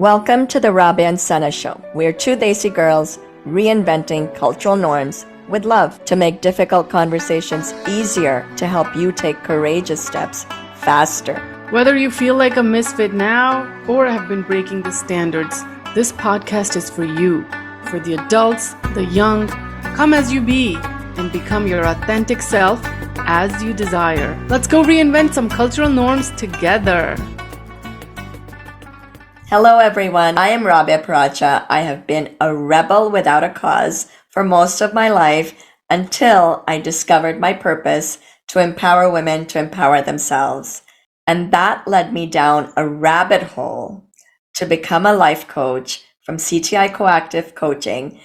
Welcome to the Rabia and Sana show. We're two desi girls reinventing cultural norms with love to make difficult conversations easier to help you take courageous steps faster. Whether you feel like a misfit now or have been breaking the standards, this podcast is for you, for the adults, the young. Come as you be and become your authentic self as you desire. Let's go reinvent some cultural norms together. Hello everyone, I am Rabia. I have been a rebel without a cause for most of my life until I discovered my purpose to empower women to empower themselves. And that led me down a rabbit hole to become a life coach from CTI Coactive Coaching.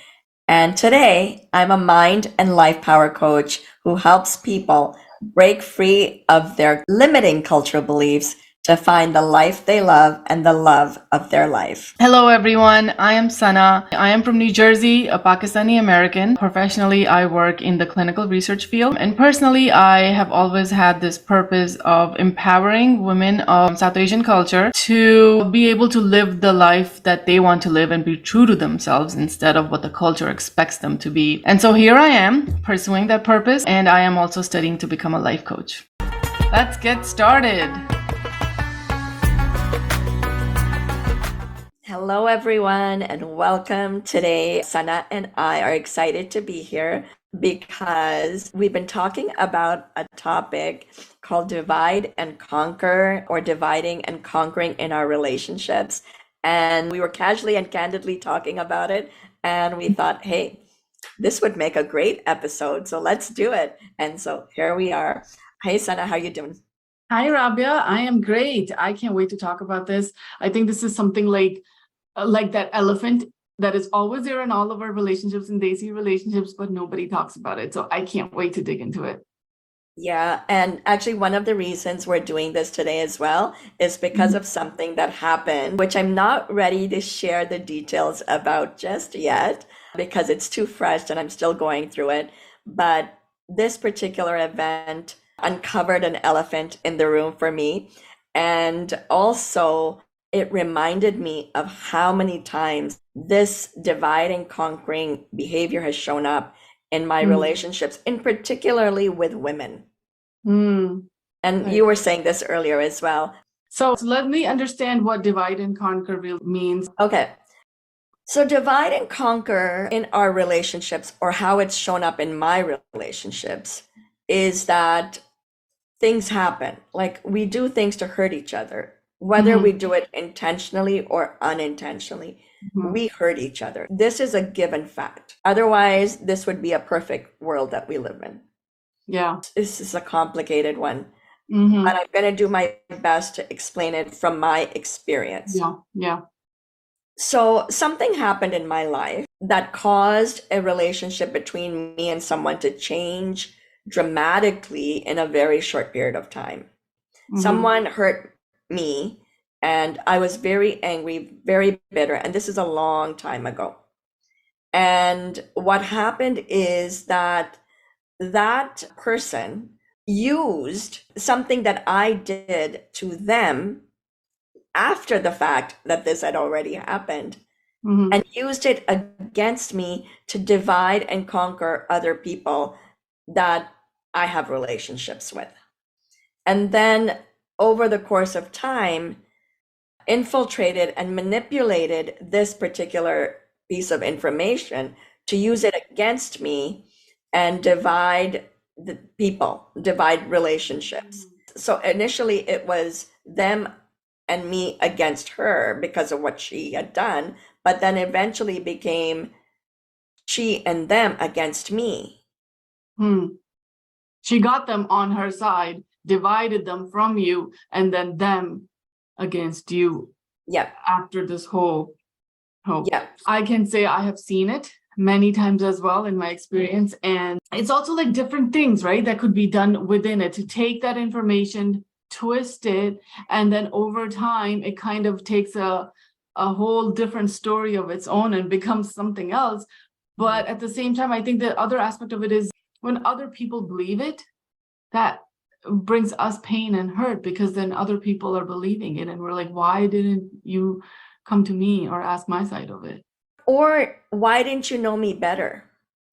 And today I'm a mind and life power coach who helps people break free of their limiting cultural beliefs to find the life they love and the love of their life. Hello everyone, I am Sana. I am from New Jersey, a Pakistani American. Professionally, I work in the clinical research field. And personally, I have always had this purpose of empowering women of South Asian culture to be able to live the life that they want to live and be true to themselves instead of what the culture expects them to be. And so here I am pursuing that purpose, and I am also studying to become a life coach. Let's get started. Hello everyone and welcome. Today, Sana and I are excited to be here because we've been talking about a topic called divide and conquer, or dividing and conquering in our relationships. And we were casually and candidly talking about it, and we thought, hey, this would make a great episode, so let's do it. And so here we are. Hey Sana, how you doing? Hi, Rabia. I am great. I can't wait to talk about this. I think this is something like that elephant that is always there in all of our relationships and desi relationships, but nobody talks about it. So I can't wait to dig into it. Yeah, and actually one of the reasons we're doing this today as well is because of something that happened, which I'm not ready to share the details about just yet because it's too fresh and I'm still going through it. But this particular event uncovered an elephant in the room for me. And also it reminded me of how many times this divide and conquering behavior has shown up in my relationships, in particularly with women. And you were saying this earlier as well. So let me understand what divide and conquer really means. Okay. So divide and conquer in our relationships, or how it's shown up in my relationships, is that things happen. Like we do things to hurt each other. Whether we do it intentionally or unintentionally, we hurt each other. This is a given fact. Otherwise, this would be a perfect world that we live in. Yeah. This is a complicated one, but I'm going to do my best to explain it from my experience. Yeah. So something happened in my life that caused a relationship between me and someone to change dramatically in a very short period of time. Someone hurt me and I was very angry, very bitter, and this is a long time ago. And what happened is that that person used something that I did to them after the fact that this had already happened, and used it against me to divide and conquer other people that I have relationships with. And then over the course of time, infiltrated and manipulated this particular piece of information to use it against me and divide the people, divide relationships. So initially it was them and me against her because of what she had done, but then eventually became she and them against me. She got them on her side, divided them from you, and then them against you. Yep. After this whole Yep. I can say I have seen it many times as well in my experience. And it's also like different things, right, that could be done within it to take that information, twist it, and then over time it kind of takes a whole different story of its own and becomes something else. But at the same time, I think the other aspect of it is when other people believe it, that brings us pain and hurt, because then other people are believing it and we're like, why didn't you come to me or ask my side of it. Or why didn't you know me better?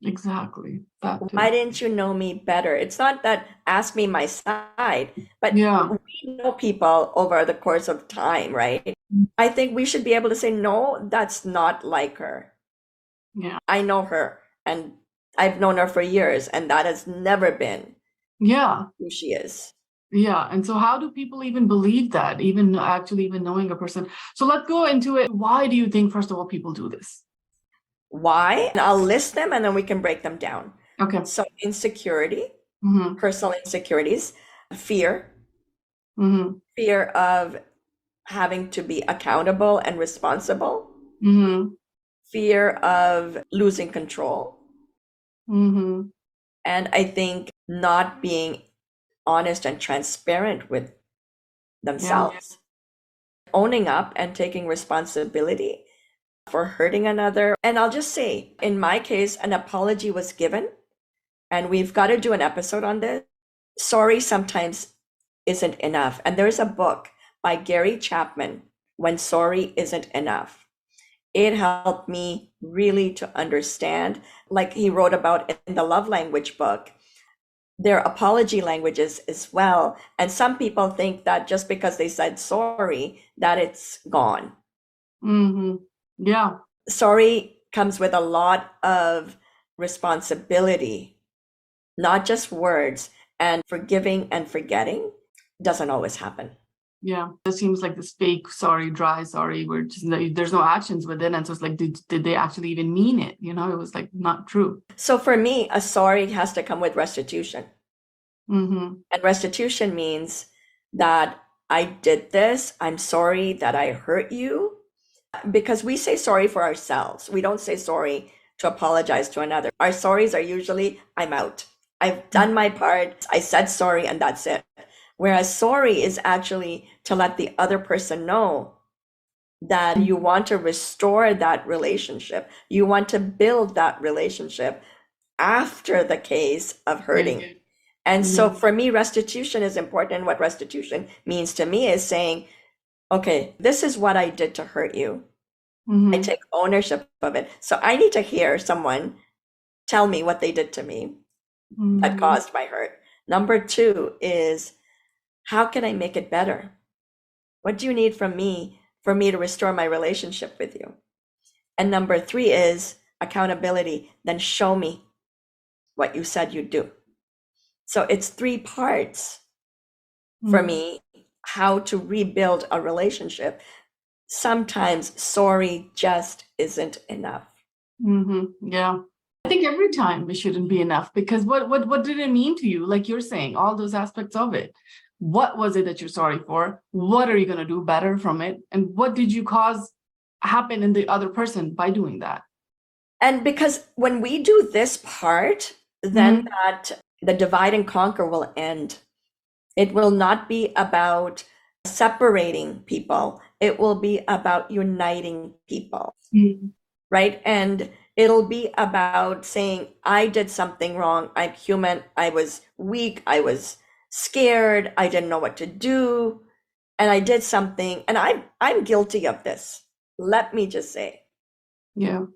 Exactly. That Why too. didn't you know me better? It's not that ask me my side, but Yeah. we know people over the course of time, right? I think we should be able to say, no, that's not like her. Yeah. I know her and I've known her for years, and that has never been Yeah. who she is. Yeah. And so how do people even believe that, even actually even knowing a person? So let's go into it. Why do you think, first of all, people do this? Why? And I'll list them and then we can break them down. Okay. So, insecurity, Mm-hmm. personal insecurities, fear, Mm-hmm. fear of having to be accountable and responsible, Mm-hmm. fear of losing control, Mm-hmm. and I think not being honest and transparent with Yeah. themselves, owning up and taking responsibility for hurting another. And I'll just say, in my case, an apology was given, and we've got to do an episode on this. Sorry sometimes isn't enough. And there's a book by Gary Chapman, When Sorry Isn't Enough. It helped me really to understand, like he wrote about in the love language book, their apology languages as well. And some people think that just because they said sorry, that it's gone. Mm-hmm. Yeah. Sorry comes with a lot of responsibility, not just words, and forgiving and forgetting doesn't always happen. Yeah. It seems like this fake sorry, dry sorry, where just there's no actions within. And so it's like, did they actually even mean it? You know, it was like not true. So for me, a sorry has to come with restitution. Mm-hmm. And restitution means that I did this, I'm sorry that I hurt you. Because we say sorry for ourselves. We don't say sorry to apologize to another. Our sorries are usually, I'm out. I've done my part. I said sorry and that's it. Whereas sorry is actually to let the other person know that you want to restore that relationship. You want to build that relationship after the case of hurting. And so Yeah. for me, restitution is important. And what restitution means to me is saying, okay, this is what I did to hurt you. I Mm-hmm. take ownership of it. So I need to hear someone tell me what they did to me that Mm-hmm. caused my hurt. Number two is, how can I make it better? What do you need from me for me to restore my relationship with you? And number three is accountability. Then show me what you said you'd do. So it's three parts for me, how to rebuild a relationship. Sometimes sorry just isn't enough. Mm-hmm. Yeah. I think every time it shouldn't be enough, because what did it mean to you? Like you're saying, all those aspects of it. What was it that you're sorry for? What are you going to do better from it? And what did you cause happen in the other person by doing that? And because when we do this part, then Mm-hmm. that the divide and conquer will end. It will not be about separating people. It will be about uniting people, right? And it'll be about saying, I did something wrong. I'm human. I was weak. I was scared. I didn't know what to do. And I did something. And I'm guilty of this. Let me just say, Yeah.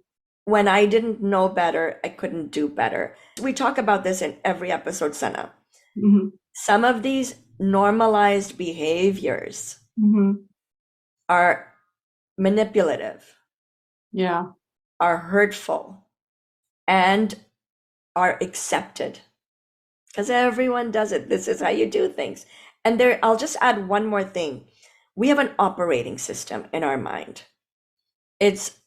when I didn't know better, I couldn't do better. We talk about this in every episode, Sana. Mm-hmm. Some of these normalized behaviors Mm-hmm. are manipulative, Yeah. are hurtful, and are accepted because everyone does it. This is how you do things. And there, I'll just add one more thing. We have an operating system in our mind. It's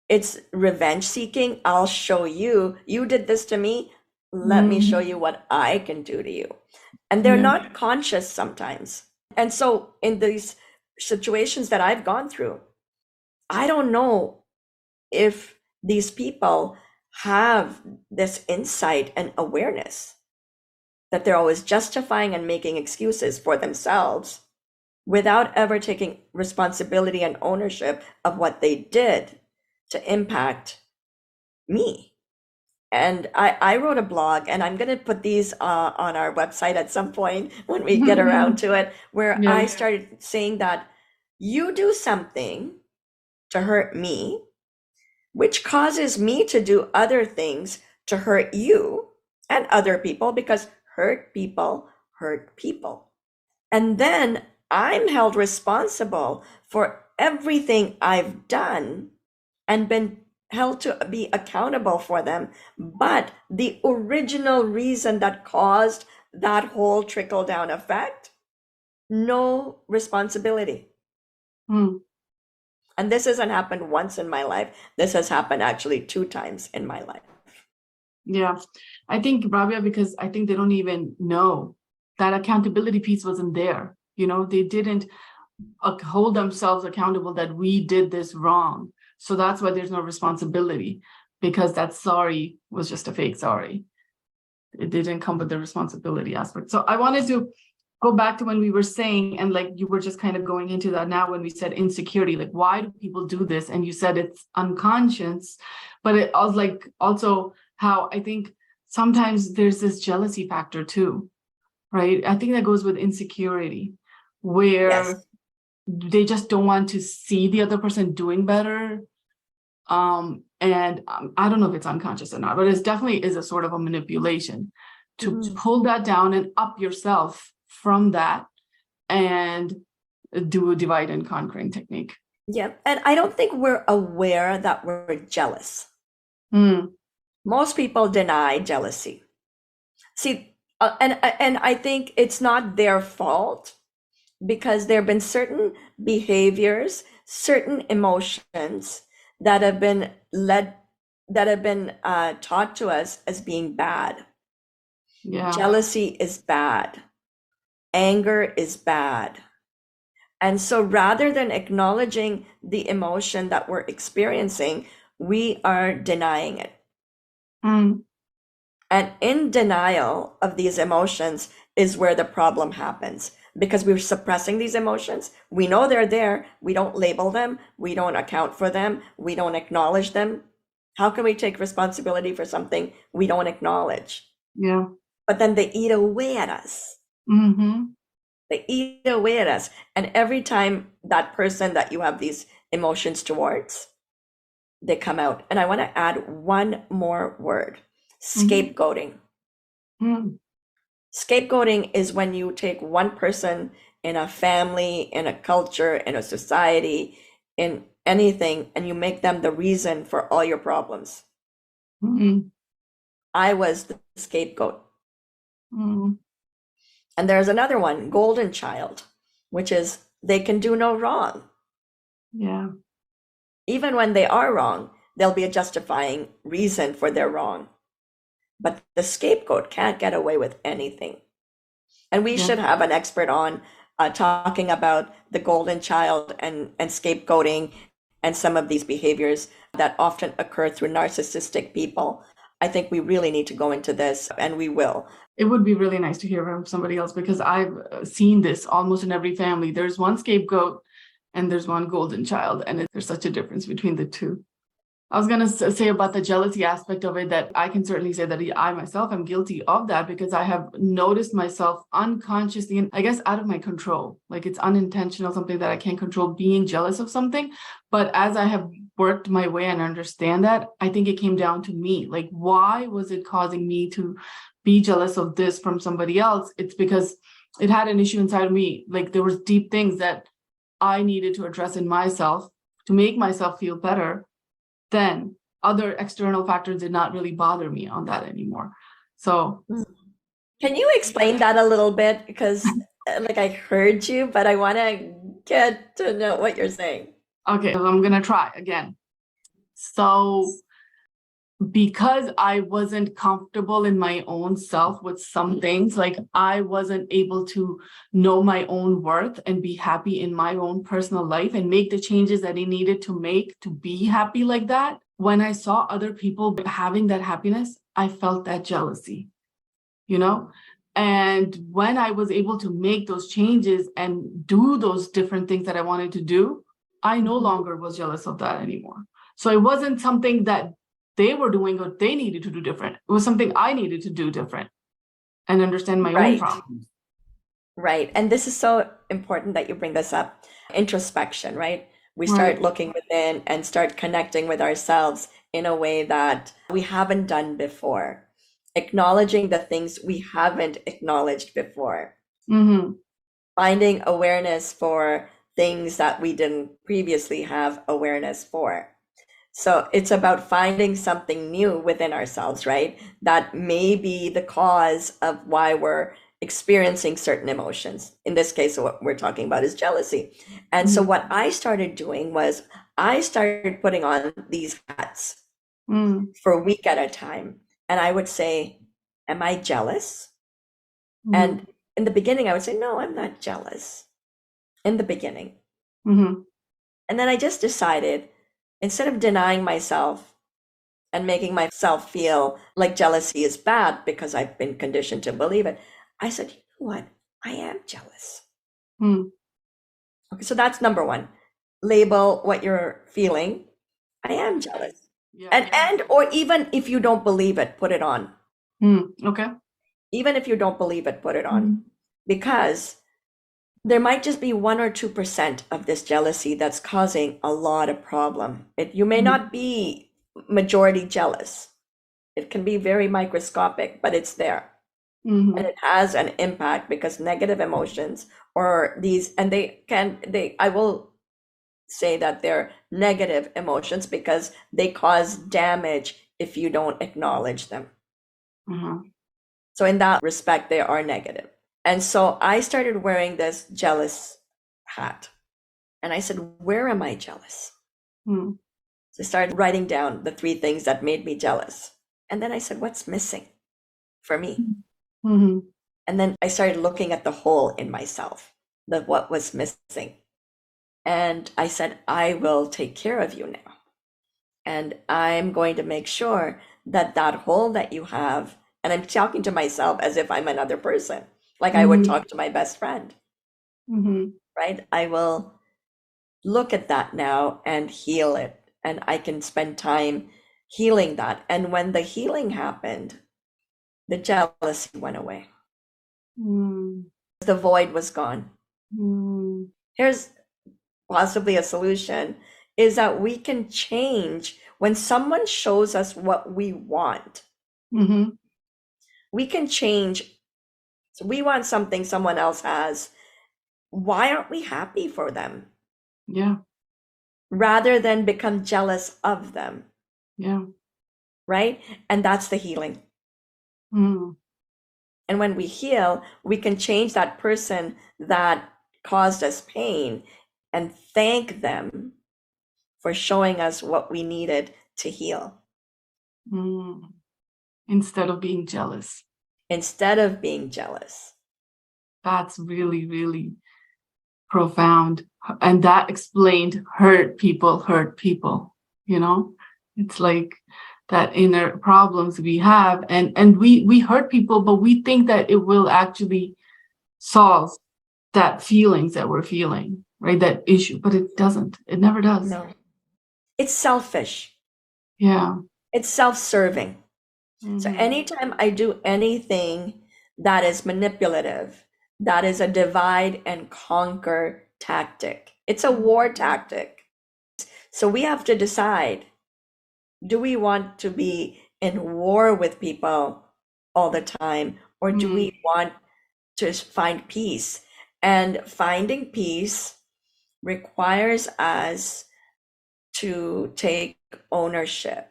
it's revenge seeking. I'll show you. You did this to me. Let me show you what I can do to you. And they're Yeah. not conscious sometimes. And so in these situations that I've gone through, I don't know if these people have this insight and awareness that they're always justifying and making excuses for themselves without ever taking responsibility and ownership of what they did to impact me. And I wrote a blog, and I'm going to put these on our website at some point when we get around to it, where I Yeah. started saying that you do something to hurt me, which causes me to do other things to hurt you and other people, because hurt people hurt people. And then I'm held responsible for everything I've done and been held to be accountable for them. But the original reason that caused that whole trickle down effect, no responsibility. Mm. And this hasn't happened once in my life. This has happened actually 2 times in my life. Yeah. I think, Rabia, because I think they don't even know that accountability piece wasn't there. You know, they didn't hold themselves accountable that we did this wrong. So that's why there's no responsibility, because that sorry was just a fake sorry. It didn't come with the responsibility aspect. So I wanted to go back to when we were saying, and like you were just kind of going into that now when we said insecurity, like why do people do this? And you said it's unconscious, but it was like also how I think sometimes there's this jealousy factor too, right? I think that goes with insecurity, where Yes. they just don't want to see the other person doing better. And I don't know if it's unconscious or not, but it definitely is a sort of a manipulation to pull that down and up yourself from that and do a divide and conquering technique. Yeah. And I don't think we're aware that we're jealous. Mm. Most people deny jealousy. See, and I think it's not their fault, because there have been certain behaviors, certain emotions that have been taught to us as being bad. Yeah. Jealousy is bad. Anger is bad. And so rather than acknowledging the emotion that we're experiencing, we are denying it. Mm. And in denial of these emotions is where the problem happens, because we're suppressing these emotions. We know they're there. We don't label them. We don't account for them. We don't acknowledge them. How can we take responsibility for something we don't acknowledge? Yeah. But then they eat away at us. Mm-hmm. They eat away at us. And every time that person that you have these emotions towards, they come out. And I want to add one more word: scapegoating. Mm. Scapegoating is when you take one person in a family, in a culture, in a society, in anything, and you make them the reason for all your problems. Mm-hmm. I was the scapegoat. Mm. And there's another one, golden child, which is they can do no wrong. Yeah. Even when they are wrong, there'll be a justifying reason for their wrong. But the scapegoat can't get away with anything. And we Yeah. should have an expert on talking about the golden child and scapegoating and some of these behaviors that often occur through narcissistic people. I think we really need to go into this, and we will. It would be really nice to hear from somebody else, because I've seen this almost in every family. There's one scapegoat and there's one golden child, and there's such a difference between the two. I was going to say about the jealousy aspect of it, that I can certainly say that I myself am guilty of that, because I have noticed myself unconsciously, and I guess out of my control, like it's unintentional, something that I can't control, being jealous of something. But as I have worked my way and understand that, I think it came down to me. Like, why was it causing me to be jealous of this from somebody else? It's because it had an issue inside of me. Like there was deep things that I needed to address in myself to make myself feel better. Then other external factors did not really bother me on that anymore. So can you explain that a little bit? Because like I heard you, but I want to get to know what you're saying. Okay, I'm going to try again. So because I wasn't comfortable in my own self with some things, like I wasn't able to know my own worth and be happy in my own personal life and make the changes that I needed to make to be happy like that. When I saw other people having that happiness, I felt that jealousy, you know? And when I was able to make those changes and do those different things that I wanted to do, I no longer was jealous of that anymore. So it wasn't something that they were doing what they needed to do different. It was something I needed to do different and understand my own problems. Right. And this is so important that you bring this up. Introspection, right? We Right. start looking within and start connecting with ourselves in a way that we haven't done before, acknowledging the things we haven't acknowledged before, Mm-hmm. finding awareness for things that we didn't previously have awareness for. So it's about finding something new within ourselves, right? That may be the cause of why we're experiencing certain emotions. In this case, what we're talking about is jealousy. And so what I started doing was I started putting on these hats Mm-hmm. for a week at a time. And I would say, am I jealous? Mm-hmm. And in the beginning, I would say, no, I'm not jealous. In the beginning. Mm-hmm. And then I just decided, instead of denying myself and making myself feel like jealousy is bad because I've been conditioned to believe it, I said, you know what? I am jealous. Mm-hmm. Okay, so that's number one. Label what you're feeling. I am jealous. Yeah. And or even if you don't believe it, put it on. Okay. Even if you don't believe it, put it on. Mm-hmm. Because there might just be 1 or 2% of this jealousy that's causing a lot of problem. You may not be majority jealous. It can be very microscopic, but it's there. And Mm-hmm. it has an impact because negative emotions or these, and I will say that they're negative emotions because they cause damage if you don't acknowledge them. Uh-huh. So in that respect, they are negative. And so I started wearing this jealous hat. And I said, where am I jealous? Mm-hmm. So I started writing down the 3 things that made me jealous. And then I said, what's missing for me? Mm-hmm. And then I started looking at the hole in myself, the what was missing. And I said, I will take care of you now. And I'm going to make sure that that hole that you have, and I'm talking to myself as if I'm another person, like I would Mm-hmm. talk to my best friend, Mm-hmm. right? I will look at that now and heal it. And I can spend time healing that. And when the healing happened, the jealousy went away. The void was gone. Mm-hmm. Here's possibly a solution is that we can change when someone shows us what we want. Mm-hmm. We can change. So we want something someone else has. Why aren't we happy for them? Yeah. Rather than become jealous of them, Yeah. right? And that's the healing. Mm-hmm. And when we heal, we can change that person that caused us pain and thank them for showing us what we needed to heal Mm-hmm. Instead of being jealous. instead of being jealous. That's really, really profound. And that explained hurt people, you know? It's like that inner problems we have and we hurt people, but we think that it will actually solve that feelings that we're feeling, right? That issue, but it doesn't. It never does. No, it's selfish. Yeah. It's self-serving. So Mm-hmm. anytime I do anything that is manipulative, that is a divide and conquer tactic. It's a war tactic. So we have to decide, do we want to be in war with people all the time, or do Mm-hmm. we want to find peace? And finding peace requires us to take ownership,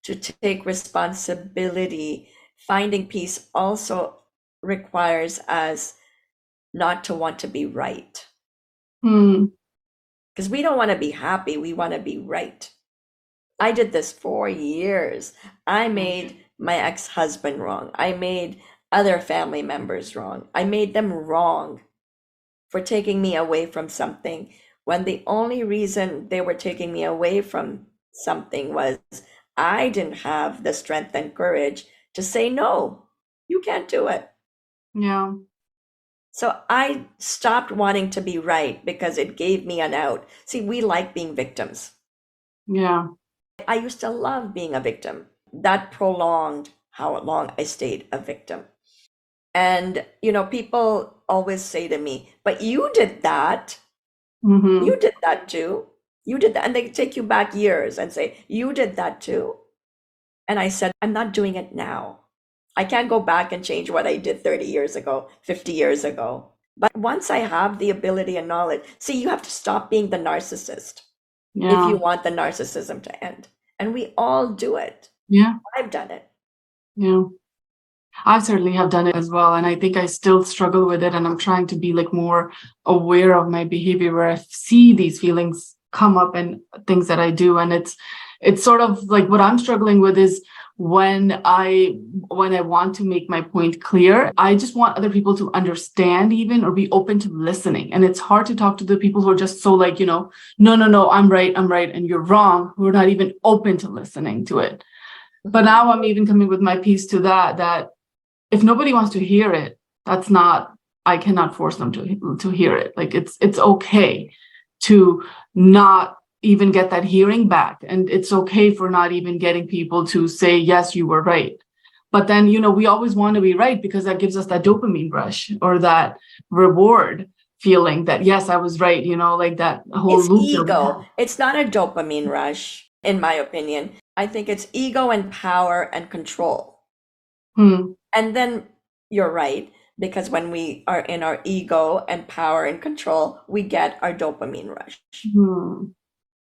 to take responsibility. Finding peace also requires us not to want to be right. Mm-hmm. Because we don't want to be happy, we want to be right. I did this for years. I made my ex-husband wrong. I made other family members wrong. I made them wrong for taking me away from something when the only reason they were taking me away from something was I didn't have the strength and courage to say, no, you can't do it. Yeah. So I stopped wanting to be right because it gave me an out. See, we like being victims. Yeah. I used to love being a victim. That prolonged how long I stayed a victim. And, people always say to me, but you did that. Mm-hmm. You did that too. You did that. And they take you back years and say, you did that too. And I said, I'm not doing it now. I can't go back and change what I did 30 years ago, 50 years ago. But once I have the ability and knowledge, see, you have to stop being the narcissist if Yeah. you want the narcissism to end. And we all do it. Yeah. I've done it. Yeah. I certainly have done it as well. And I think I still struggle with it. And I'm trying to be like more aware of my behavior where I see these feelings come up and things that I do. And it's sort of like what I'm struggling with is when I want to make my point clear, I just want other people to understand even or be open to listening. And it's hard to talk to the people who are just so like, no, I'm right, and you're wrong, who are not even open to listening to it. But now I'm even coming with my piece to that if nobody wants to hear it, I cannot force them to hear it. Like it's okay to not even get that hearing back. And it's okay for not even getting people to say, yes, you were right. But then, we always want to be right because that gives us that dopamine rush or that reward feeling that, yes, I was right, like that whole It's loop that we have. ego. It's not a dopamine rush, in my opinion. I think it's ego and power and control. And then you're right, because when we are in our ego and power and control, we get our dopamine rush.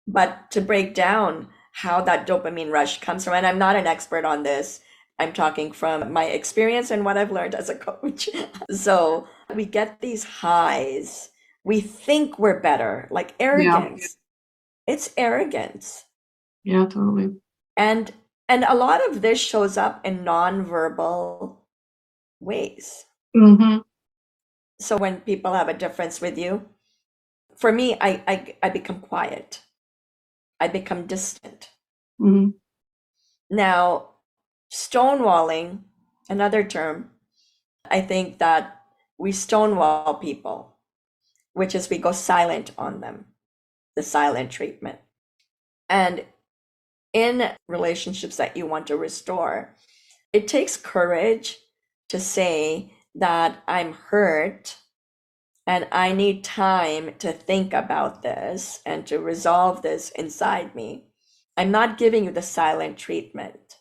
But to break down how that dopamine rush comes from, and I'm not an expert on this, I'm talking from my experience and what I've learned as a coach. So we get these highs. We think we're better, like arrogance. Yeah. It's arrogance. Yeah, totally. And a lot of this shows up in nonverbal ways. Mm-hmm. So when people have a difference with you, for me, I become quiet. I become distant. Mm-hmm. Now, stonewalling, another term, I think that we stonewall people, which is we go silent on them, the silent treatment. And in relationships that you want to restore, it takes courage to say that I'm hurt and I need time to think about this and to resolve this inside me. I'm not giving you the silent treatment.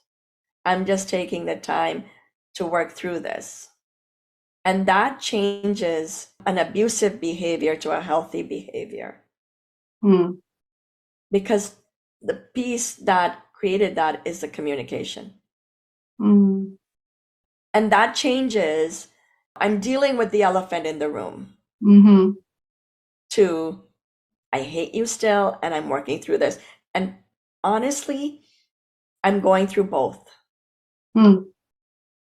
I'm just taking the time to work through this. And that changes an abusive behavior to a healthy behavior. Because the piece that created that is the communication. And that changes, I'm dealing with the elephant in the room. To, I hate you still, and I'm working through this. And honestly, I'm going through both.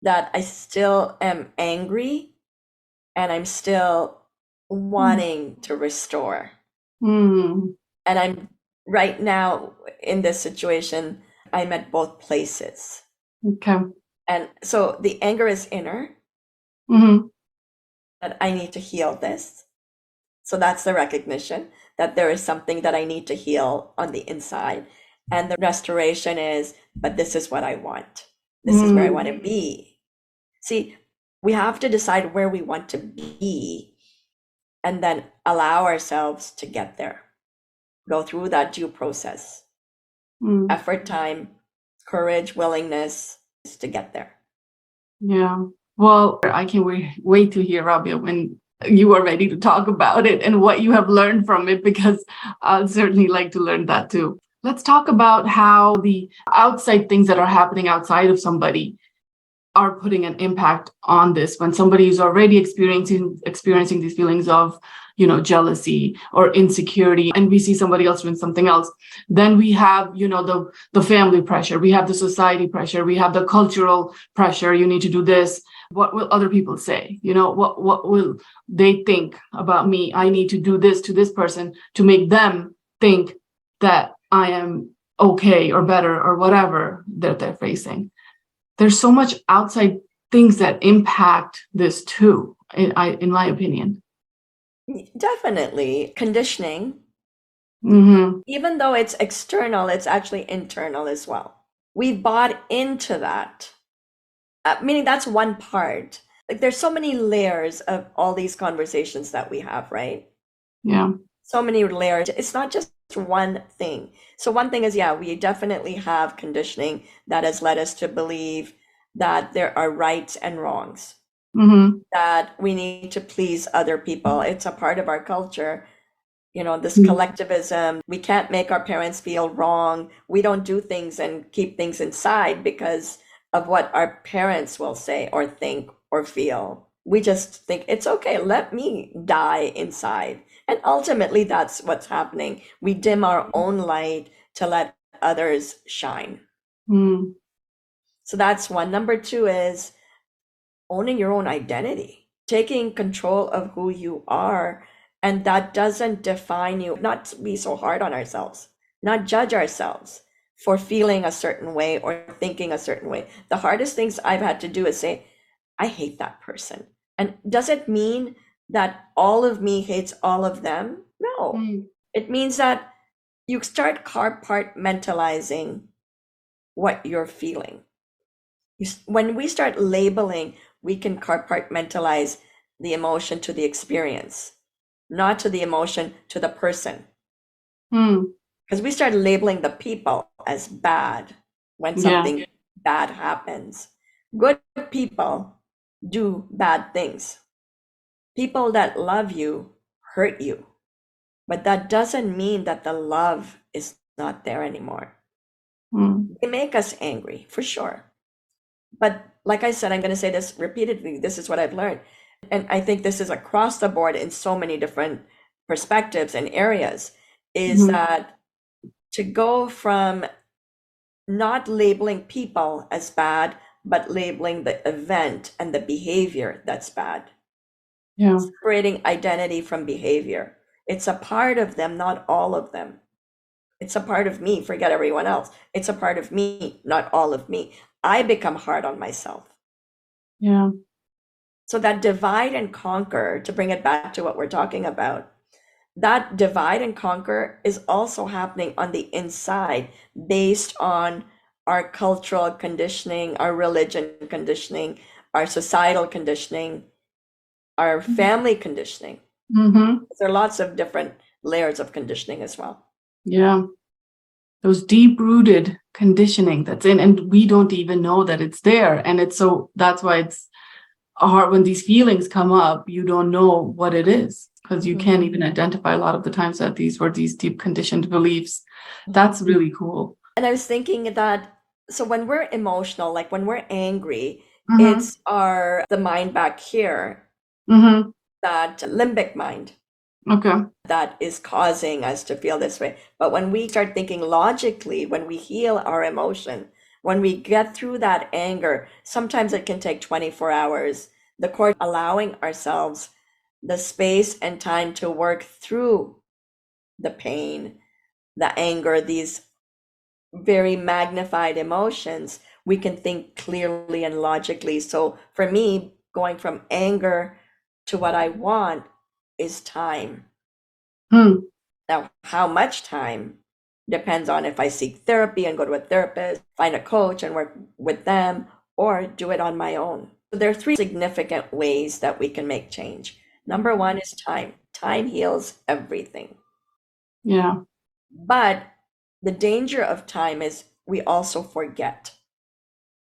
That I still am angry and I'm still wanting to restore. And I'm right now in this situation, I'm at both places. Okay. And so the anger is inner. That I need to heal this. So that's the recognition that there is something that I need to heal on the inside. And the restoration is, but this is what I want. This is where I want to be. See, we have to decide where we want to be and then allow ourselves to get there. Go through that due process. Effort, time, courage, willingness to get there. Yeah. Well, I can't wait to hear, Rabia, when you are ready to talk about it and what you have learned from it, because I'd certainly like to learn that too. Let's talk about how the outside things that are happening outside of somebody are putting an impact on this when somebody is already experiencing these feelings of, jealousy or insecurity, and we see somebody else doing something else. Then we have, the family pressure, we have the society pressure, we have the cultural pressure. You need to do this. What will other people say? What will they think about me? I need to do this to this person to make them think that I am okay or better or whatever that they're facing. There's so much outside things that impact this too, in my opinion. Definitely. Conditioning. Even though it's external, it's actually internal as well. We've bought into that. Meaning that's one part. Like there's so many layers of all these conversations that we have, right? Yeah. So many layers. It's not just one thing. So one thing is, yeah, we definitely have conditioning that has led us to believe that there are rights and wrongs, Mm-hmm. that we need to please other people. It's a part of our culture, this collectivism. We can't make our parents feel wrong. We don't do things and keep things inside because of what our parents will say or think or feel. We just think it's okay, let me die inside. And ultimately, that's what's happening. We dim our own light to let others shine. Mm. So that's one. Number two is owning your own identity, taking control of who you are. And that doesn't define you, not to be so hard on ourselves, not judge ourselves for feeling a certain way or thinking a certain way. The hardest things I've had to do is say, I hate that person. And does it mean that all of me hates all of them? No. Mm. It means that you start compartmentalizing what you're feeling. When we start labeling, we can compartmentalize the emotion to the experience, not to the emotion to the person. Mm. Because we start labeling the people as bad when Yeah. something bad happens. Good people do bad things. People that love you hurt you, but that doesn't mean that the love is not there anymore. Mm. They make us angry, for sure. But like I said, I'm going to say this repeatedly. This is what I've learned. And I think this is across the board in so many different perspectives and areas, is Mm-hmm. that to go from not labeling people as bad, but labeling the event and the behavior that's bad, Yeah. separating identity from behavior. It's a part of them, not all of them. It's a part of me, forget everyone else. It's a part of me, not all of me. I become hard on myself. Yeah. So that divide and conquer, to bring it back to what we're talking about, that divide and conquer is also happening on the inside based on our cultural conditioning, our religion conditioning, our societal conditioning, our family conditioning. Mm-hmm. There are lots of different layers of conditioning as well. Yeah. Those deep-rooted conditioning that's in, and we don't even know that it's there. And that's why it's hard when these feelings come up, you don't know what it is because you can't even identify a lot of the times that these were these deep conditioned beliefs. That's really cool. And I was thinking that, so when we're emotional, like when we're angry, Mm-hmm. it's the mind back here, Mm-hmm. that limbic mind, Okay. that is causing us to feel this way. But when we start thinking logically, when we heal our emotion, when we get through that anger, sometimes it can take 24 hours. The court allowing ourselves the space and time to work through the pain, the anger, these very magnified emotions, we can think clearly and logically. So for me, going from anger to what I want is time. Hmm. Now, how much time depends on if I seek therapy and go to a therapist, find a coach and work with them, or do it on my own. So there are three significant ways that we can make change. Number one is time. Time heals everything. Yeah. But the danger of time is we also forget.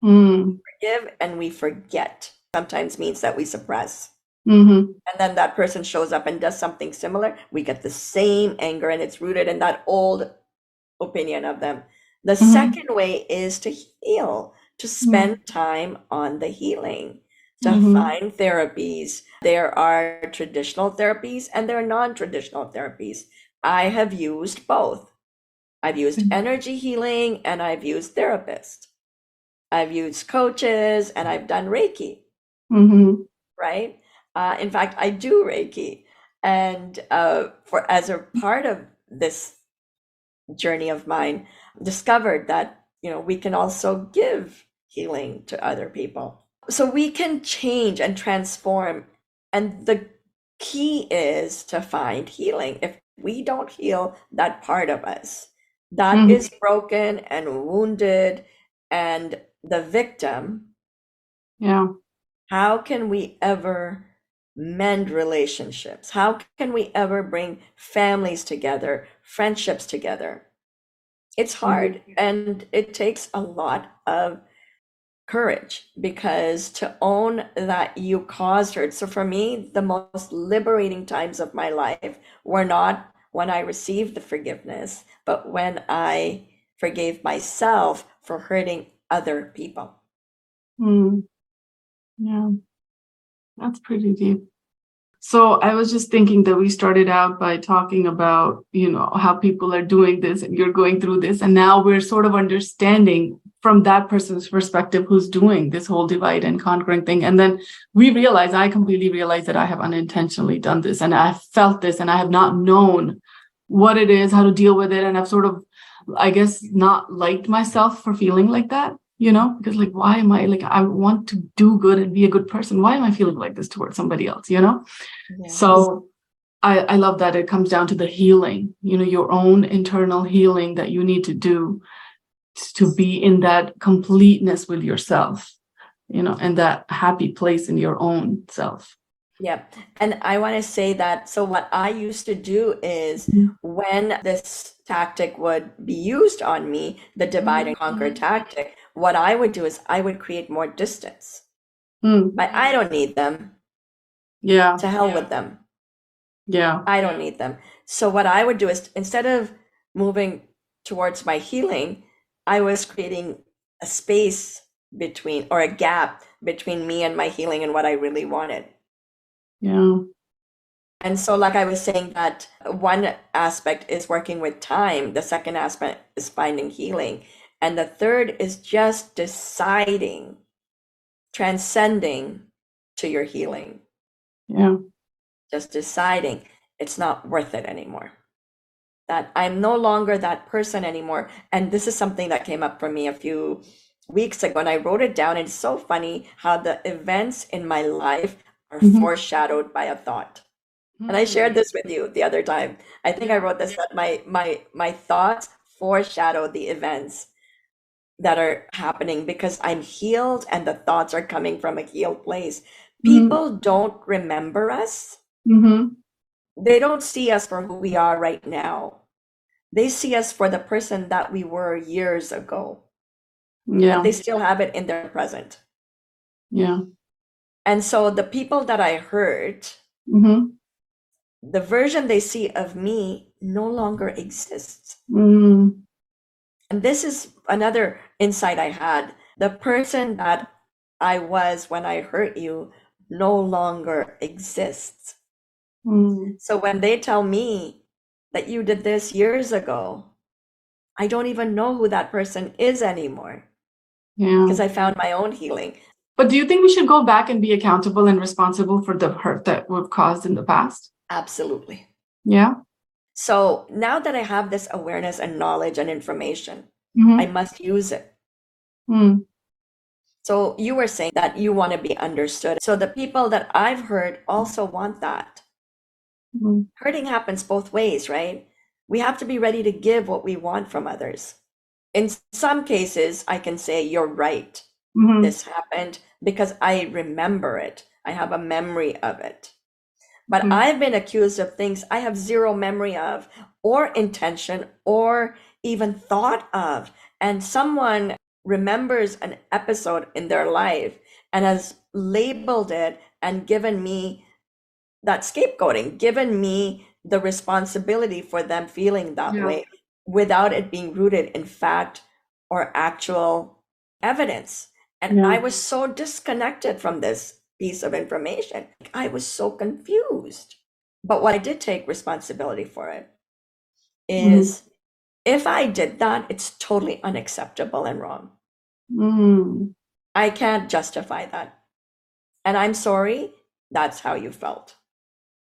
Mm. Forgive and we forget sometimes means that we suppress. Mm-hmm. And then that person shows up and does something similar. We get the same anger, and it's rooted in that old opinion of them. The Mm-hmm. second way is to heal, to Mm-hmm. spend time on the healing, to Mm-hmm. find therapies. There are traditional therapies and there are non-traditional therapies. I have used both. I've used energy healing and I've used therapists. I've used coaches and I've done Reiki, Mm-hmm. right? In fact, I do Reiki. And for as a part of this journey of mine, discovered that we can also give healing to other people. So we can change and transform, and the key is to find healing. If we don't heal that part of us that Mm-hmm. is broken and wounded and the victim, Yeah. how can we ever mend relationships? How can we ever bring families together, friendships together? It's hard and it takes a lot of courage because to own that you caused hurt. So for me, the most liberating times of my life were not when I received the forgiveness, but when I forgave myself for hurting other people. Mm. Yeah, that's pretty deep. So I was just thinking that we started out by talking about, how people are doing this and you're going through this. And now we're sort of understanding from that person's perspective who's doing this whole divide and conquering thing. And then I completely realized that I have unintentionally done this and I felt this and I have not known what it is, how to deal with it. And I've sort of, I guess, not liked myself for feeling like that. Because why am I I want to do good and be a good person. Why am I feeling like this towards somebody else, Yes. So I love that it comes down to the healing, your own internal healing that you need to do to be in that completeness with yourself, and that happy place in your own self. Yeah. And I want to say that, so what I used to do is when this tactic would be used on me, the divide and conquer tactic, what I would do is I would create more distance. I don't need them. Yeah. To hell with them. Yeah. I don't need them. So what I would do is instead of moving towards my healing, I was creating a space between or a gap between me and my healing and what I really wanted. Yeah. And so, like I was saying, that one aspect is working with time, the second aspect is finding healing, and the third is just deciding, transcending to your healing. Yeah. Just deciding it's not worth it anymore. That I'm no longer that person anymore. And this is something that came up for me a few weeks ago, and I wrote it down. It's so funny how the events in my life are foreshadowed by a thought. And I shared this with you the other time. I think I wrote this that my thoughts foreshadow the events that are happening because I'm healed and the thoughts are coming from a healed place. People don't remember us. They don't see us for who we are right now. They see us for the person that we were years ago. Yeah. But they still have it in their present. Yeah. And so the people that I hurt, the version they see of me no longer exists. And this is another insight I had. The person that I was when I hurt you no longer exists. So when they tell me that you did this years ago, I don't even know who that person is anymore. Yeah. Because I found my own healing. But do you think we should go back and be accountable and responsible for the hurt that we've caused in the past? Absolutely. Yeah. So now that I have this awareness and knowledge and information, I must use it. So you were saying that you want to be understood. So the people that I've hurt also want that. Hurting happens both ways, right? We have to be ready to give what we want from others. In some cases, I can say, you're right. This happened because I remember it. I have a memory of it. But I've been accused of things I have zero memory of, or intention, or even thought of. And someone remembers an episode in their life and has labeled it and given me that scapegoating, given me the responsibility for them feeling that way without it being rooted in fact or actual evidence. And I was so disconnected from this piece of information. I was so confused. But what I did take responsibility for it is if I did that, it's totally unacceptable and wrong. I can't justify that. And I'm sorry, that's how you felt.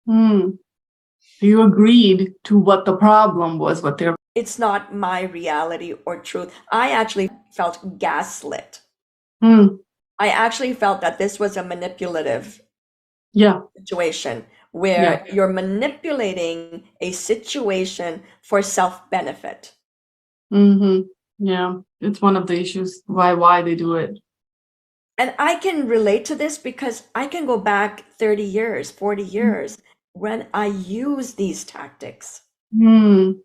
You agreed to what the problem was, what they're. It's not my reality or truth. I actually felt gaslit. I actually felt that this was a manipulative situation where you're manipulating a situation for self-benefit. Yeah, it's one of the issues why they do it. And I can relate to this because I can go back 30 years, 40 years when I use these tactics. Mm.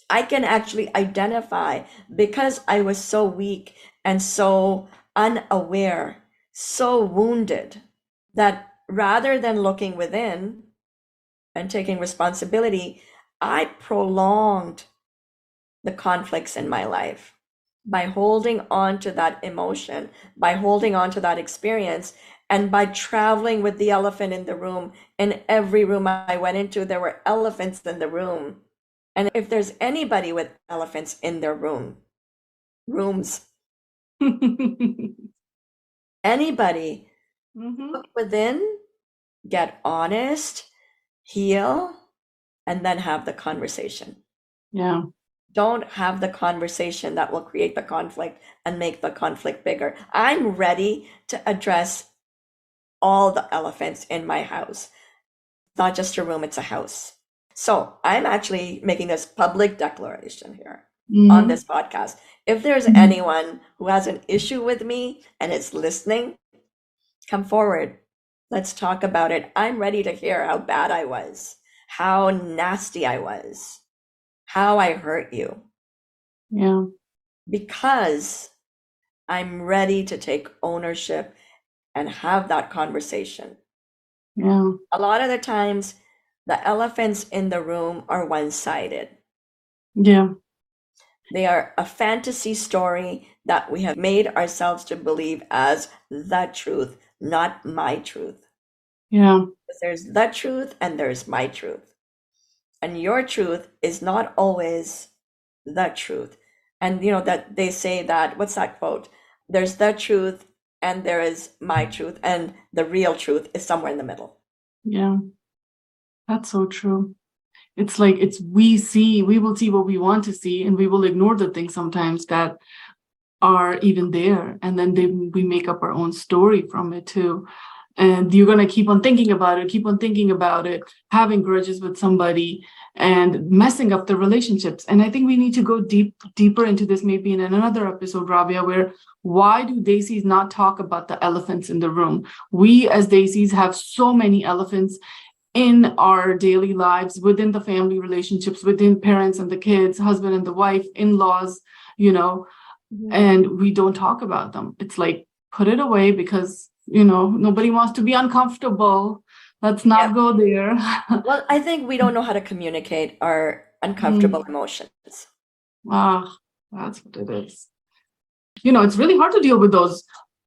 I can actually identify because I was so weak and so unaware, so wounded, that rather than looking within and taking responsibility, I prolonged the conflicts in my life by holding on to that emotion, by holding on to that experience, and by traveling with the elephant in the room. In every room I went into, there were elephants in the room. And if there's anybody with elephants in their rooms, anybody, Hmm. look within, get honest, heal, and then have the conversation. Yeah. Don't have the conversation that will create the conflict and make the conflict bigger. I'm ready to address all the elephants in my house. It's not just a room, it's a house. So I'm actually making this public declaration here on Hmm. this podcast. If there's anyone who has an issue with me and is listening, come forward. Let's talk about it. I'm ready to hear how bad I was, how nasty I was, how I hurt you, Yeah. because I'm ready to take ownership and have that conversation. Yeah. A lot of the times, the elephants in the room are one sided. Yeah. They are a fantasy story that we have made ourselves to believe as the truth, not my truth. Yeah. There's the truth and there's my truth. And your truth is not always the truth. And you know that they say that, what's that quote? There's the truth and there is my truth, and the real truth is somewhere in the middle. Yeah. That's so true. It's like we will see what we want to see, and we will ignore the things sometimes that are even there. And then we make up our own story from it too. And you're going to keep on thinking about it, having grudges with somebody and messing up the relationships. And I think we need to go deeper into this, maybe in another episode, Rabia, where why do desis not talk about the elephants in the room? We as desis have so many elephants in our daily lives, within the family relationships, within parents and the kids, husband and the wife, in-laws, you know, and we don't talk about them. It's like, put it away because, nobody wants to be uncomfortable. Let's not Yep. go there. Well, I think we don't know how to communicate our uncomfortable Mm. emotions. Ah, that's what it is. It's really hard to deal with those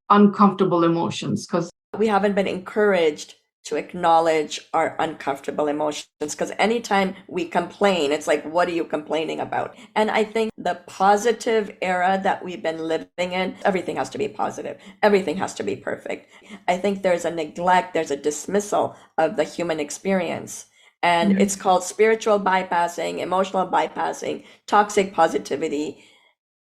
uncomfortable emotions because, We haven't been encouraged to acknowledge our uncomfortable emotions, because anytime we complain, it's like, what are you complaining about? And I think the positive era that we've been living in, everything has to be positive, everything has to be perfect. I think there's a neglect, there's a dismissal of the human experience. And it's called spiritual bypassing, emotional bypassing, toxic positivity,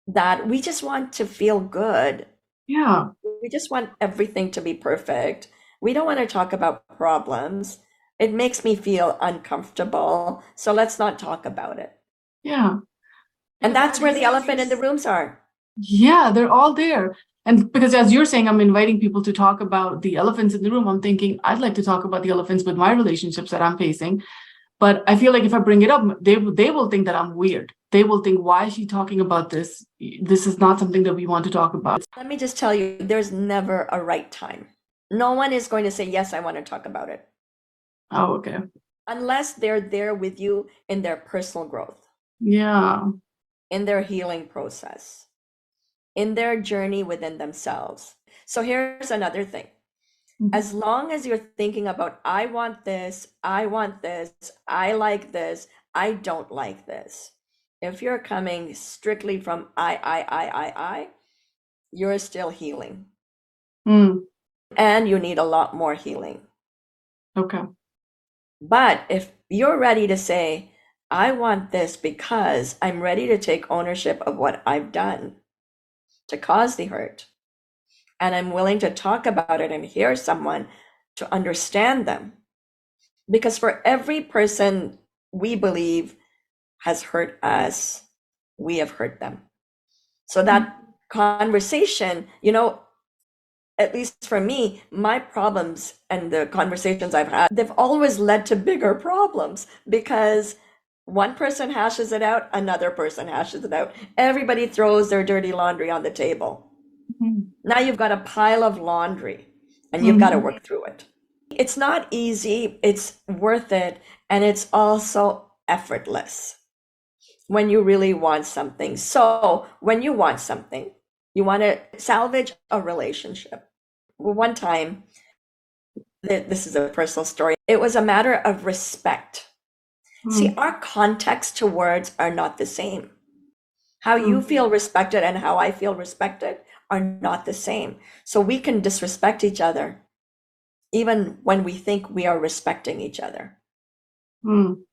that we just want to feel good. yeah, We just want everything to be perfect. We don't want to talk about problems. It makes me feel uncomfortable. So let's not talk about it. yeah. And Because that's where the elephant in the rooms are. yeah, they're all there. And because as you're saying, I'm inviting people to talk about the elephants in the room. I'm thinking I'd like to talk about the elephants with my relationships that I'm facing. But I feel like if I bring it up, they will think that I'm weird. They will think, why is she talking about this? This is not something that we want to talk about. Let me just tell you, there's never a right time. No one is going to say, yes, I want to talk about it, Oh, okay. unless they're there with you in their personal growth, Yeah. in their healing process, in their journey within themselves. So here's another thing. As long as you're thinking about, I want this, I want this, I like this, I don't like this. If you're coming strictly from I, you're still healing. Mm. And you need a lot more healing. Okay. But if you're ready to say, I want this because I'm ready to take ownership of what I've done to cause the hurt, and I'm willing to talk about it and hear someone to understand them. Because for every person we believe has hurt us, we have hurt them. So that conversation, at least for me, my problems and the conversations I've had, they've always led to bigger problems because one person hashes it out, another person hashes it out. Everybody throws their dirty laundry on the table. Mhm. Now you've got a pile of laundry and you've got to Mhm. work through it. It's not easy, it's worth it, and it's also effortless when you really want something. So, when you want something, you want to salvage a relationship. One time, this is a personal story, it was a matter of respect. See, Mhm. our context to words are not the same. How you Mhm. feel respected and how I feel respected are not the same. So we can disrespect each other even when we think we are respecting each other. Mhm.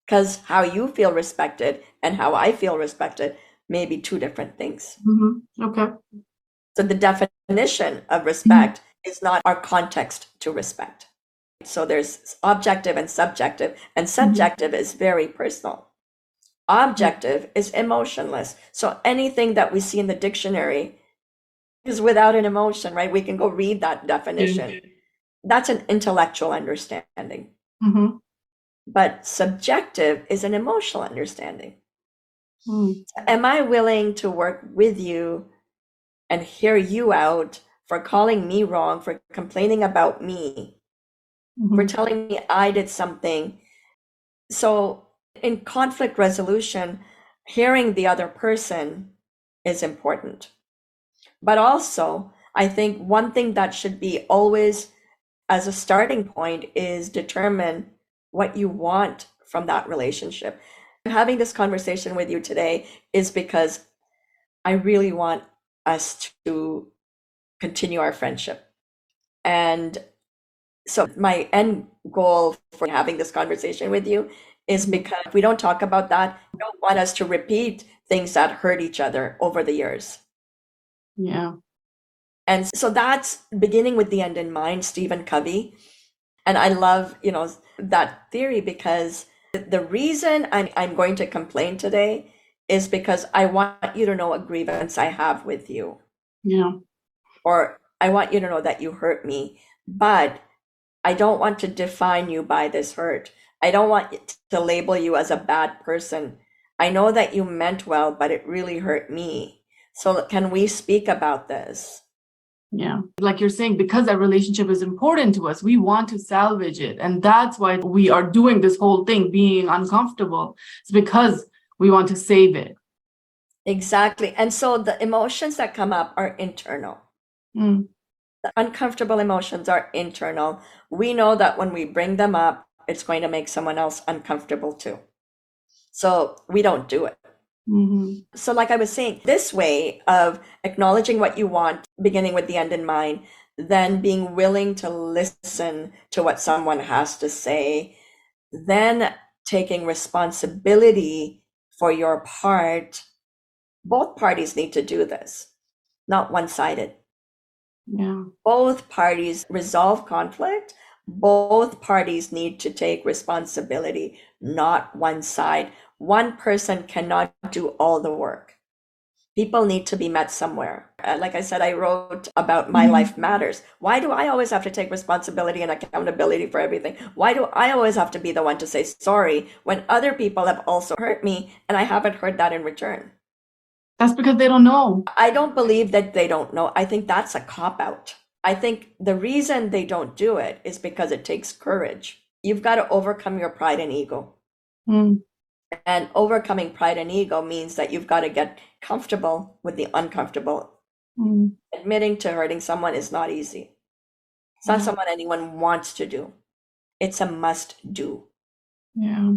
Because how you feel respected and how I feel respected may be two different things. Mhm. Okay. So the definition of Mhm. respect is not our context to respect. So there's objective and Mhm. subjective is very personal. Objective is emotionless. So anything that we see in the dictionary is without an emotion, right? We can go read that Yeah. definition. That's an intellectual understanding. Mhm. But subjective is an emotional understanding. Mhm. Am I willing to work with you and hear you out for calling me wrong, for complaining about me, for Mhm. telling me I did something? So, in conflict resolution, hearing the other person is important. But also, I think one thing that should be always as a starting point is determine what you want from that relationship. I'm having this conversation with you today is because I really want us to continue our friendship. And so my end goal for having this conversation with you is Mhm. because if we don't talk about that, I don't want us to repeat things that hurt each other over the years. Yeah. And so that's beginning with the end in mind, Stephen Covey. And I love, that theory because the reason I'm going to complain today is because I want you to know a grievance I have with you, Yeah. or I want you to know that you hurt me, but I don't want to define you by this hurt. I don't want to label you as a bad person. I know that you meant well, but it really hurt me. So can we speak about this? Yeah. Like you're saying, because that relationship is important to us, we want to salvage it. And that's why we are doing this whole thing, being uncomfortable. It's because we want to save it. Exactly. And so the emotions that come up are internal. Mm. The uncomfortable emotions are internal. We know that when we bring them up, it's going to make someone else uncomfortable too. So we don't do it. Mhm. So, like I was saying, this way of acknowledging what you want, beginning with the end in mind, then being willing to listen to what someone has to say, then taking responsibility for your part. Both parties need to do this, not one sided. Yeah. Both parties resolve conflict. Both parties need to take responsibility, not one side. One person cannot do all the work. People need to be met somewhere. Like I said, I wrote about my Mhm. life matters. Why do I always have to take responsibility and accountability for everything? Why do I always have to be the one to say sorry when other people have also hurt me and I haven't heard that in return? That's because they don't know. I don't believe that they don't know. I think that's a cop out. I think the reason they don't do it is because it takes courage. You've got to overcome your pride and ego. Mm. And overcoming pride and ego means that you've got to get comfortable with the uncomfortable. Mm. Admitting to hurting someone is not easy. It's not Yeah. someone anyone wants to do. It's a must do. Yeah.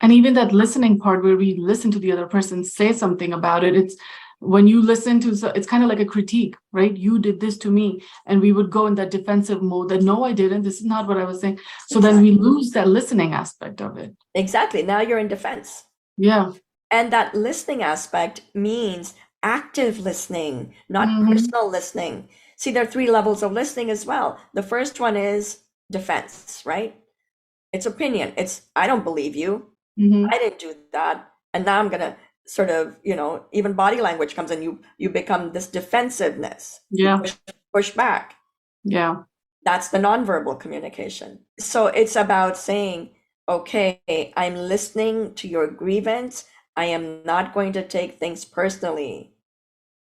And even that listening part where we listen to the other person say something about it, it's when you listen to, it's kind of like a critique, right? You did this to me. And we would go in that defensive mode that, no, I didn't. This is not what I was saying. So then we Exactly. lose that listening aspect of it. Exactly. Now you're in defense. Yeah. And that listening aspect means active listening, not Hmm. personal listening. See, there are three levels of listening as well. The first one is defense, right? It's opinion. It's, I don't believe you. Hmm. I didn't do that. And now I'm going to sort of, even body language comes in. You become this defensiveness. You Yeah. push push back. Yeah. That's the nonverbal communication. So it's about saying, okay, I'm listening to your grievance. I am not going to take things personally.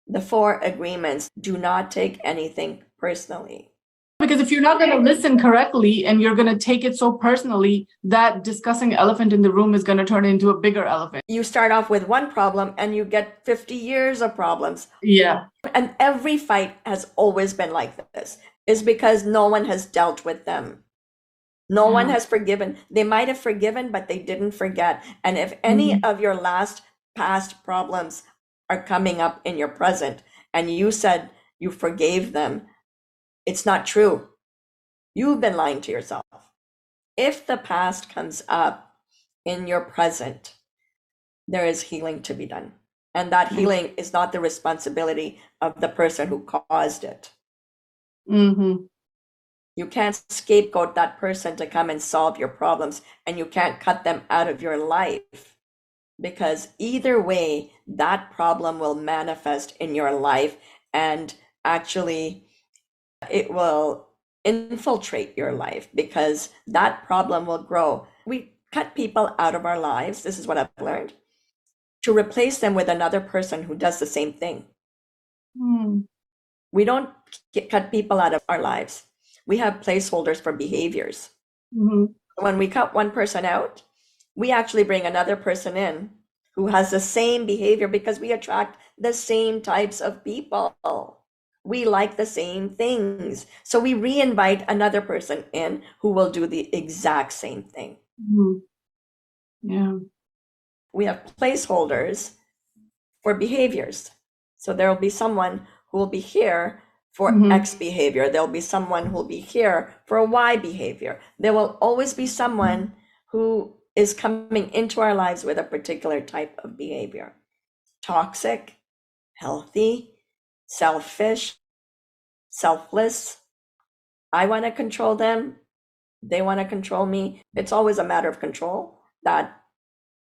The 4 agreements: do not take anything personally. Because if you're not going to listen correctly and you're going to take it so personally, that discussing elephant in the room is going to turn into a bigger elephant. You start off with one problem and you get 50 years of problems. Yeah. And every fight has always been like this, is because no one has dealt with them. No one has forgiven. They might have forgiven, but they didn't forget. And if any of your past problems are coming up in your present and you said you forgave them, it's not true. You've been lying to yourself. If the past comes up in your present, there is healing to be done. And that healing is not the responsibility of the person who caused it. Mm-hmm. You can't scapegoat that person to come and solve your problems, and you can't cut them out of your life, because either way, that problem will manifest in your life, and actually it will infiltrate your life because that problem will grow. We cut people out of our lives, this is what I've learned, to replace them with another person who does the same thing. We don't cut people out of our lives. We have placeholders for behaviors. When we cut one person out, we actually bring another person in who has the same behavior, because we attract the same types of people. We like the same things. So we re-invite another person in who will do the exact same thing. Yeah. We have placeholders for behaviors. So there will be someone who will be here for X behavior. There'll be someone who will be here for a Y behavior. There will always be someone who is coming into our lives with a particular type of behavior. Toxic, healthy, selfish, selfless. I want to control them. They want to control me. It's always a matter of control that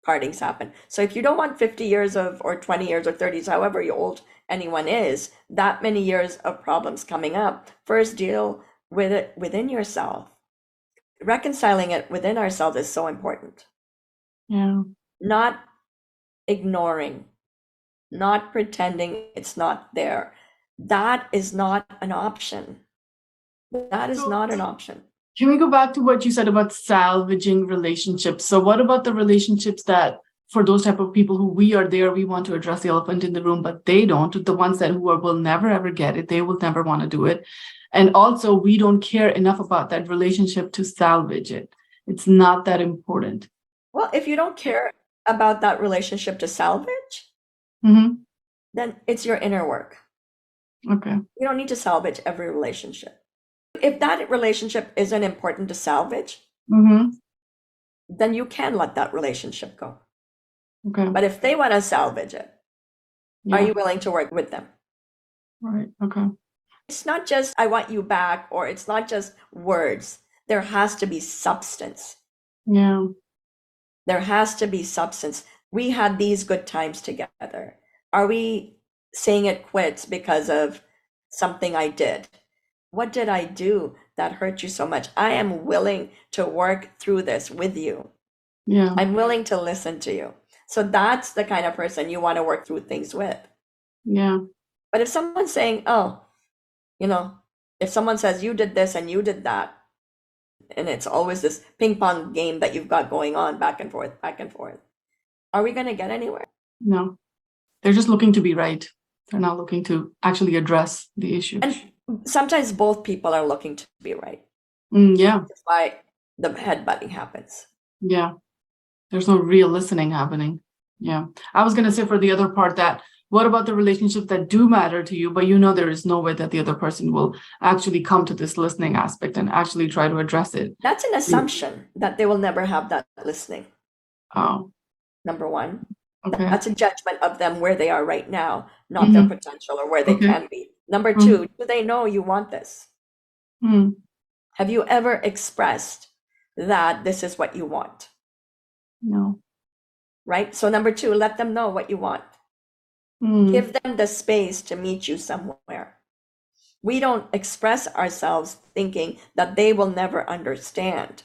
partings happen. So if you don't want 50 years of, or 20 years or 30s, however old anyone is, that many years of problems coming up, first deal with it within yourself. Reconciling it within ourselves is so important. Yeah. Not ignoring, not pretending it's not there. That is not an option. That is not an option. Can we go back to what you said about salvaging relationships? So what about the relationships that, for those type of people who we are there, we want to address the elephant in the room, but they don't, the ones that will never, ever get it, they will never want to do it. And also we don't care enough about that relationship to salvage it. It's not that important. Well, if you don't care about that relationship to salvage, then it's your inner work. Okay. You don't need to salvage every relationship. If that relationship isn't important to salvage, then you can let that relationship go. Okay. But if they want to salvage it, are you willing to work with them? Right. Okay. It's not just, I want you back, or it's not just words. There has to be substance. Yeah. There has to be substance. We had these good times together. Are we saying it quits because of something I did? What did I do that hurt you so much? I am willing to work through this with you. Yeah. I'm willing to listen to you. So that's the kind of person you want to work through things with. Yeah. But if someone's saying, oh, if someone says you did this and you did that, and it's always this ping pong game that you've got going on back and forth, are we going to get anywhere? No. They're just looking to be right. They're not looking to actually address the issue. And sometimes both people are looking to be right. Yeah. That's why the headbutting happens. Yeah. There's no real listening happening. Yeah. I was going to say for the other part that, what about the relationships that do matter to you, but there is no way that the other person will actually come to this listening aspect and actually try to address it? That's an assumption that they will never have that listening. Oh. Number one. Okay. That's a judgment of them where they are right now, not their potential or where they can be. Number two, do they know you want this? Have you ever expressed that this is what you want? No. Right? So number two, let them know what you want. Give them the space to meet you somewhere. We don't express ourselves thinking that they will never understand,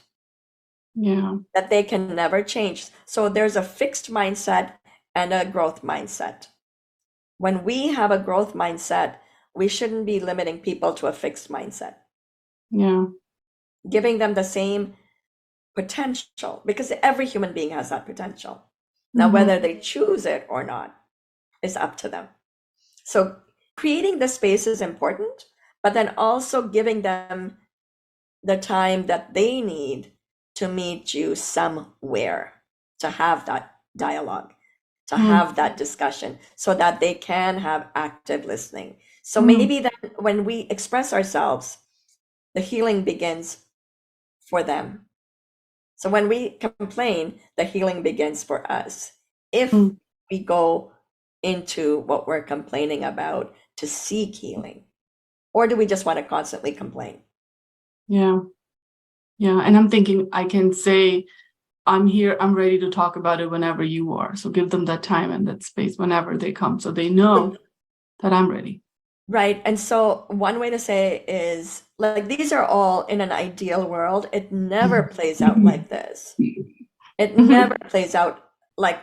Yeah. that they can never change. So there's a fixed mindset and a growth mindset. When we have a growth mindset, we shouldn't be limiting people to a fixed mindset, Yeah. giving them the same potential, because every human being has that potential. Now, whether they choose it or not is up to them. So creating the space is important, but then also giving them the time that they need to meet you somewhere, to have that dialogue, to have that discussion, so that they can have active listening. So maybe then when we express ourselves, the healing begins for them. So when we complain, the healing begins for us. If we go into what we're complaining about to seek healing, or do we just want to constantly complain? Yeah. Yeah. And I'm thinking I can say, I'm here, I'm ready to talk about it whenever you are. So give them that time and that space whenever they come, so they know that I'm ready. Right. And so one way to say is, like, these are all in an ideal world. It never plays out like this. It never plays out like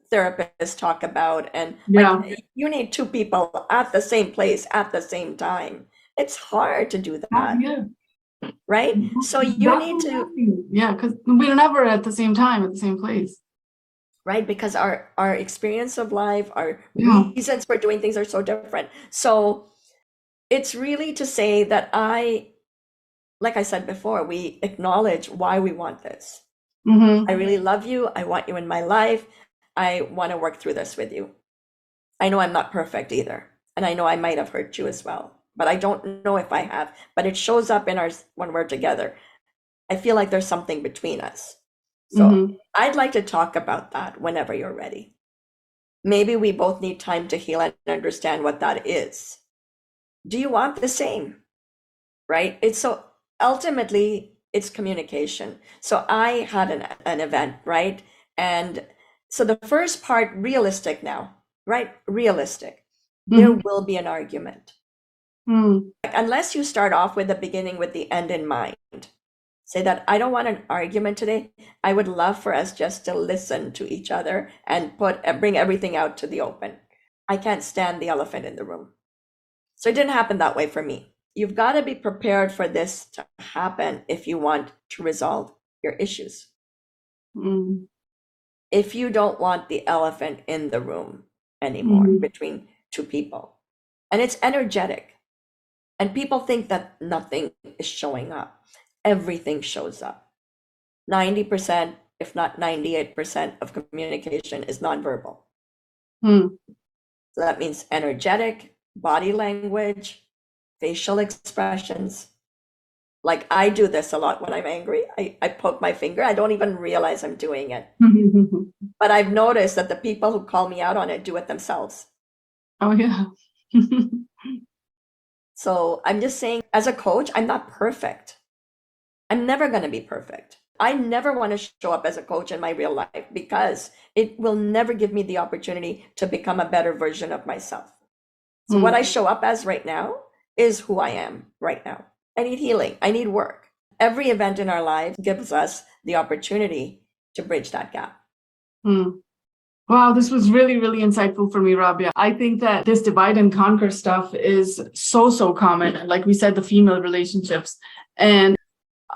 therapists talk about. And Yeah. like, you need two people at the same place at the same time. It's hard to do that, Yeah. right? So you That's need to, yeah, because we're never at the same time at the same place. right? Because our experience of life, our Yeah. reasons for doing things are so different. So it's really to say that like I said before, we acknowledge why we want this. I really love you. I want you in my life. I want to work through this with you. I know I'm not perfect either. And I know I might have hurt you as well, but I don't know if I have. But it shows up in our when we're together. I feel like there's something between us. So I'd like to talk about that whenever you're ready. Maybe we both need time to heal and understand what that is. Do you want the same? Right? It's so ultimately it's communication. So I had an event, right? And so the first part, realistic now, right? Realistic. There will be an argument. Like, unless you start off with the beginning with the end in mind. Say that I don't want an argument today. I would love for us just to listen to each other and bring everything out to the open. I can't stand the elephant in the room. So it didn't happen that way for me. You've got to be prepared for this to happen if you want to resolve your issues. If you don't want the elephant in the room anymore between two people, and it's energetic, and people think that nothing is showing up, everything shows up. 90%, if not 98% of communication is nonverbal. So that means energetic, body language, facial expressions. Like, I do this a lot when I'm angry. I poke my finger. I don't even realize I'm doing it. But I've noticed that the people who call me out on it do it themselves. Oh, yeah. So I'm just saying, as a coach, I'm not perfect. I'm never going to be perfect. I never want to show up as a coach in my real life because it will never give me the opportunity to become a better version of myself. So what I show up as right now is who I am right now. I need healing. I need work. Every event in our lives gives us the opportunity to bridge that gap. Wow, this was really, really insightful for me, Rabia. I think that this divide and conquer stuff is so common. Like we said, the female relationships. And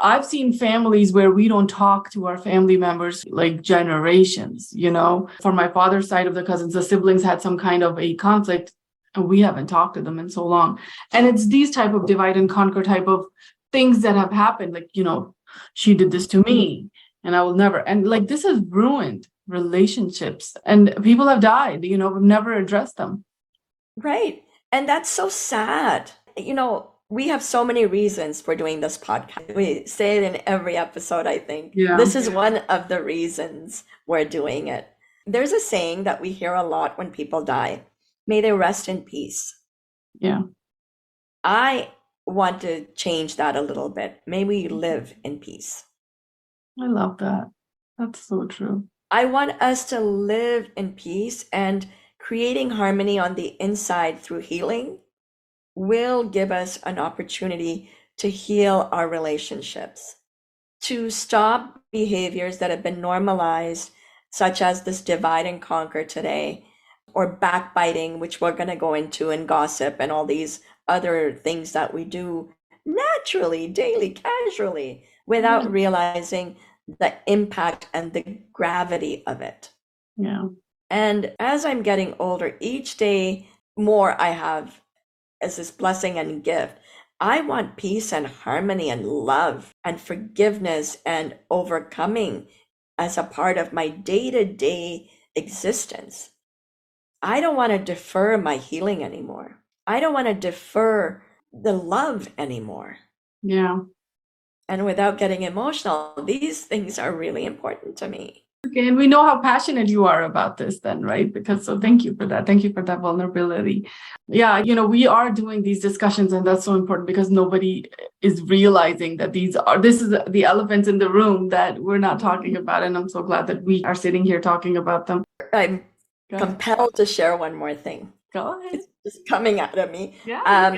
I've seen families where we don't talk to our family members like generations, you know. For my father's side of the cousins, the siblings had some kind of a conflict and we haven't talked to them in so long. And it's these type of divide and conquer type of things that have happened. Like, you know, she did this to me and I will never. And like, this has ruined relationships and people have died, you know, we've never addressed them. Right. And that's so sad. You know, we have so many reasons for doing this podcast. We say it in every episode, I think. Yeah. This is one of the reasons we're doing it. There's a saying that we hear a lot when people die: may they rest in peace. Yeah. I want to change that a little bit. May we live in peace. I love that. That's so true. I want us to live in peace and creating harmony on the inside through healing will give us an opportunity to heal our relationships, to stop behaviors that have been normalized, such as this divide and conquer today, or backbiting, which we're going to go into, and gossip, and all these other things that we do naturally, daily, casually, without realizing the impact and the gravity of it. Yeah. And as I'm getting older, each day more I have as this blessing and gift. I want peace and harmony and love and forgiveness and overcoming as a part of my day-to-day existence. I don't want to defer my healing anymore. I don't want to defer the love anymore. Yeah. And without getting emotional, these things are really important to me. Okay, and we know how passionate you are about this then, right? Because so thank you for that. Thank you for that vulnerability. Yeah, we are doing these discussions, and that's so important because nobody is realizing that this is the elephants in the room that we're not talking about. And I'm so glad that we are sitting here talking about them. I'm compelled to share one more thing. Go ahead. It's just coming out of me. Yeah.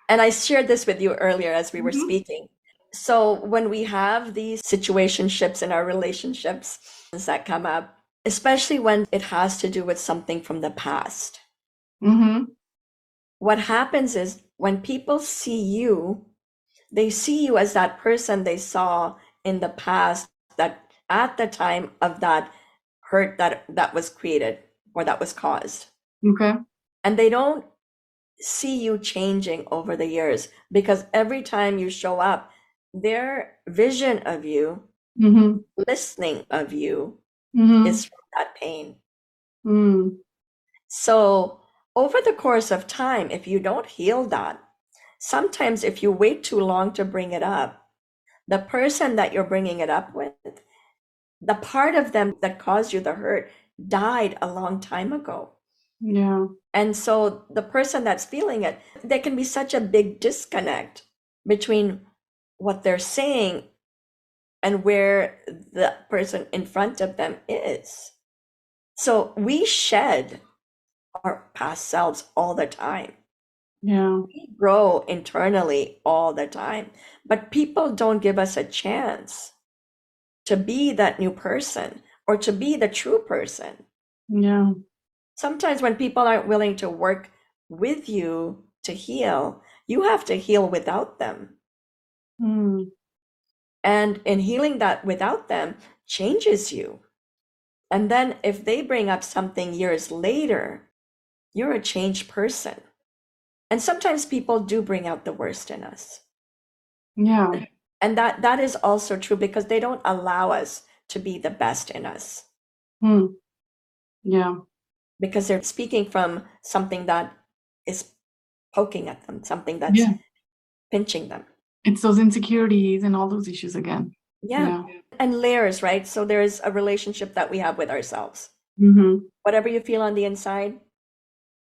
And I shared this with you earlier as we were speaking. So when we have these situationships in our relationships that come up, especially when it has to do with something from the past, what happens is when people see you, they see you as that person they saw in the past that at the time of that hurt that was created or that was caused. Okay. And they don't see you changing over the years because every time you show up, their vision of you, listening of you, is from that pain. So over the course of time, if you don't heal that, sometimes if you wait too long to bring it up, the person that you're bringing it up with, the part of them that caused you the hurt died a long time ago. Yeah. And so the person that's feeling it, there can be such a big disconnect between what they're saying and where the person in front of them is. So we shed our past selves all the time. Yeah. We grow internally all the time, but people don't give us a chance to be that new person or to be the true person. Yeah. Sometimes when people aren't willing to work with you to heal, you have to heal without them. And in healing that without them changes you. And then if they bring up something years later, you're a changed person. And sometimes people do bring out the worst in us. Yeah. And that is also true because they don't allow us to be the best in us. Yeah. Because they're speaking from something that is poking at them, something that's pinching them. It's those insecurities and all those issues again. Yeah. And layers, right? So there's a relationship that we have with ourselves. Whatever you feel on the inside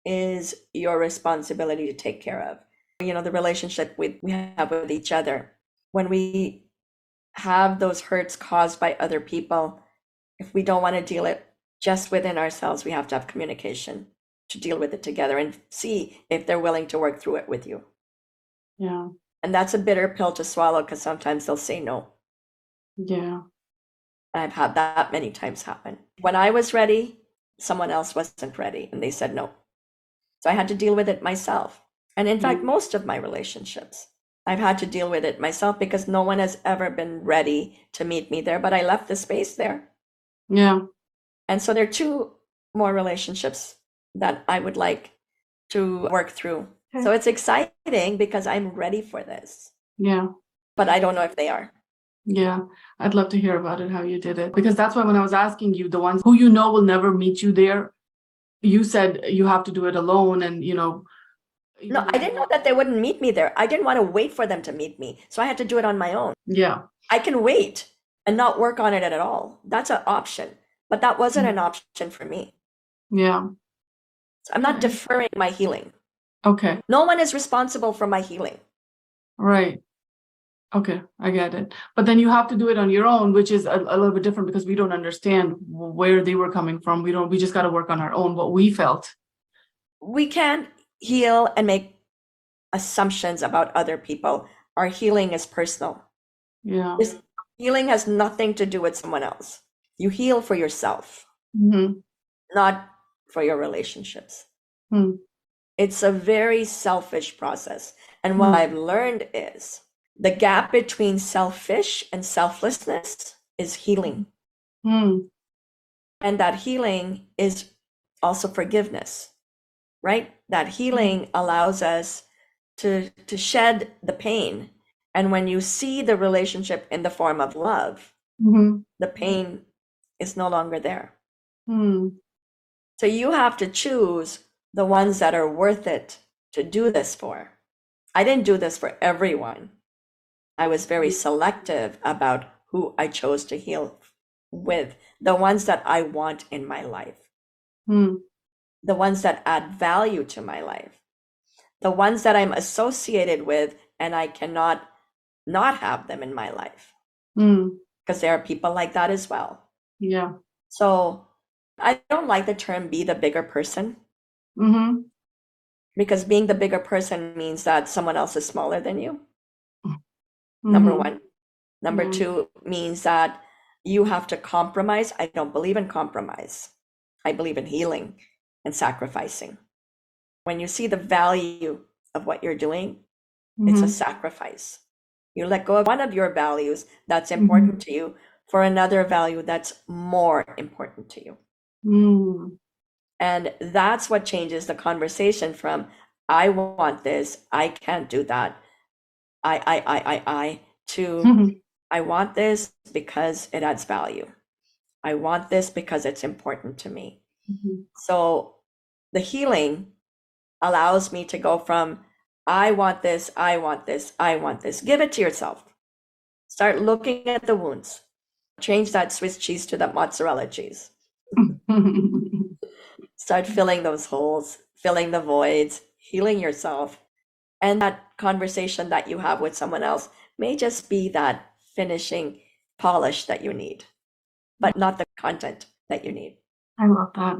is your responsibility to take care of. The relationship we have with each other. When we have those hurts caused by other people, if we don't want to deal it just within ourselves, we have to have communication to deal with it together and see if they're willing to work through it with you. Yeah. And that's a bitter pill to swallow because sometimes they'll say no. Yeah. I've had that many times happen. When I was ready, someone else wasn't ready and they said no. So I had to deal with it myself. And in fact, most of my relationships, I've had to deal with it myself because no one has ever been ready to meet me there, but I left the space there. Yeah. And so there are 2 more relationships that I would like to work through. Okay. So it's exciting because I'm ready for this. Yeah. But I don't know if they are. Yeah. I'd love to hear about it, how you did it. Because that's why when I was asking you, the ones who will never meet you there, you said you have to do it alone and, No, I didn't know that they wouldn't meet me there. I didn't want to wait for them to meet me. So I had to do it on my own. Yeah. I can wait and not work on it at all. That's an option. But that wasn't an option for me. Yeah. So I'm not deferring my healing. Okay. No one is responsible for my healing. Right. Okay, I get it. But then you have to do it on your own, which is a little bit different because we don't understand where they were coming from. We just got to work on our own, what we felt. We can't heal and make assumptions about other people. Our healing is personal. Yeah. This healing has nothing to do with someone else. You heal for yourself, Mm-hmm. not for your relationships. Mm-hmm. It's a very selfish process. And what I've learned is the gap between selfish and selflessness is healing. Mm-hmm. And that healing is also forgiveness, right? That healing allows us to shed the pain. And when you see the relationship in the form of love, Mm-hmm. the pain is no longer there. Mm-hmm. So you have to choose the ones that are worth it to do this for. I didn't do this for everyone. I was very selective about who I chose to heal with, the ones that I want in my life, Mm-hmm. the ones that add value to my life, the ones that I'm associated with and I cannot not have them in my life, because there are people like that as well. Yeah. So I don't like the term be the bigger person, Mm-hmm. because being the bigger person means that someone else is smaller than you. Number Mm-hmm. one. Number Yeah. two means that you have to compromise. I don't believe in compromise. I believe in healing and sacrificing. When you see the value of what you're doing, it's a Mm-hmm. sacrifice. You let go of one of your values that's Mm-hmm. important to you for another value that's more important to you. Mm-hmm. And that's what changes the conversation from I want this, I can't do that, I, to I want this because it adds value. I want this because it's important to me. Mm-hmm. So the healing allows me to go from I want this, I want this, I want this. Give it to yourself. Start looking at the wounds. Change that Swiss cheese to that mozzarella cheese. Start filling those holes, filling the voids, healing yourself. And that conversation that you have with someone else may just be that finishing polish that you need, but not the content that you need. I love that.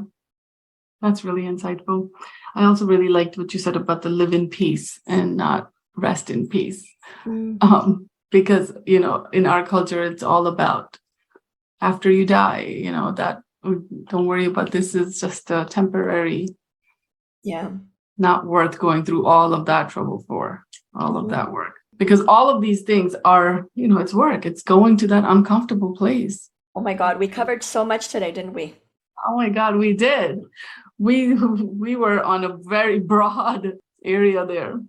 That's really insightful. I also really liked what you said about the live in peace and not rest in peace. Because, in our culture, it's all about after you die, that don't worry about this is just a temporary, not worth going through all of that trouble for, all of that work. Because all of these things are, it's work. It's going to that uncomfortable place. Oh my God, we covered so much today, didn't we? Oh my God, we did. We were on a very broad area there.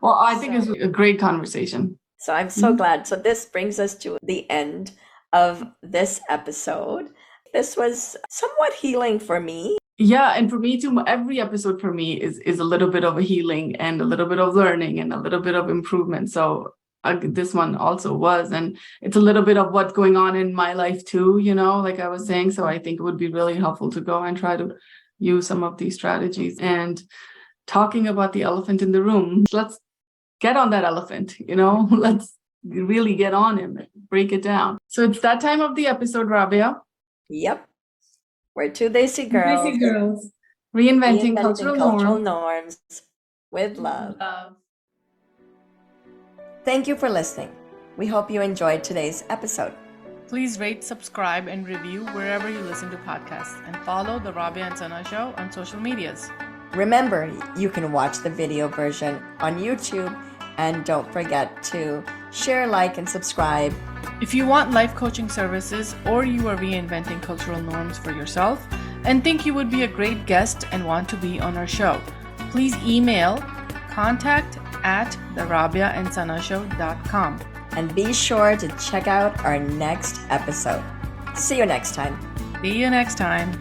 Well, I think it's a great conversation. So I'm so glad. So this brings us to the end of this episode. This was somewhat healing for me. Yeah, and for me too, every episode for me is a little bit of a healing and a little bit of learning and a little bit of improvement. So this one also was, and it's a little bit of what's going on in my life too, like I was saying. So I think it would be really helpful to go and try to use some of these strategies. And talking about the elephant in the room, let's get on that elephant, let's really get on him, break it down. So it's that time of the episode, Rabia. Yep. We're two desi girls. Reinventing cultural norms with love. Thank you for listening. We hope you enjoyed today's episode. Please rate, subscribe, and review wherever you listen to podcasts, and follow the Rabia and Sana Show on social medias. Remember, you can watch the video version on YouTube, and don't forget to share, like, and subscribe. If you want life coaching services, or you are reinventing cultural norms for yourself and think you would be a great guest and want to be on our show, please email contact@therabiaandsanashow.com. And be sure to check out our next episode. See you next time. See you next time.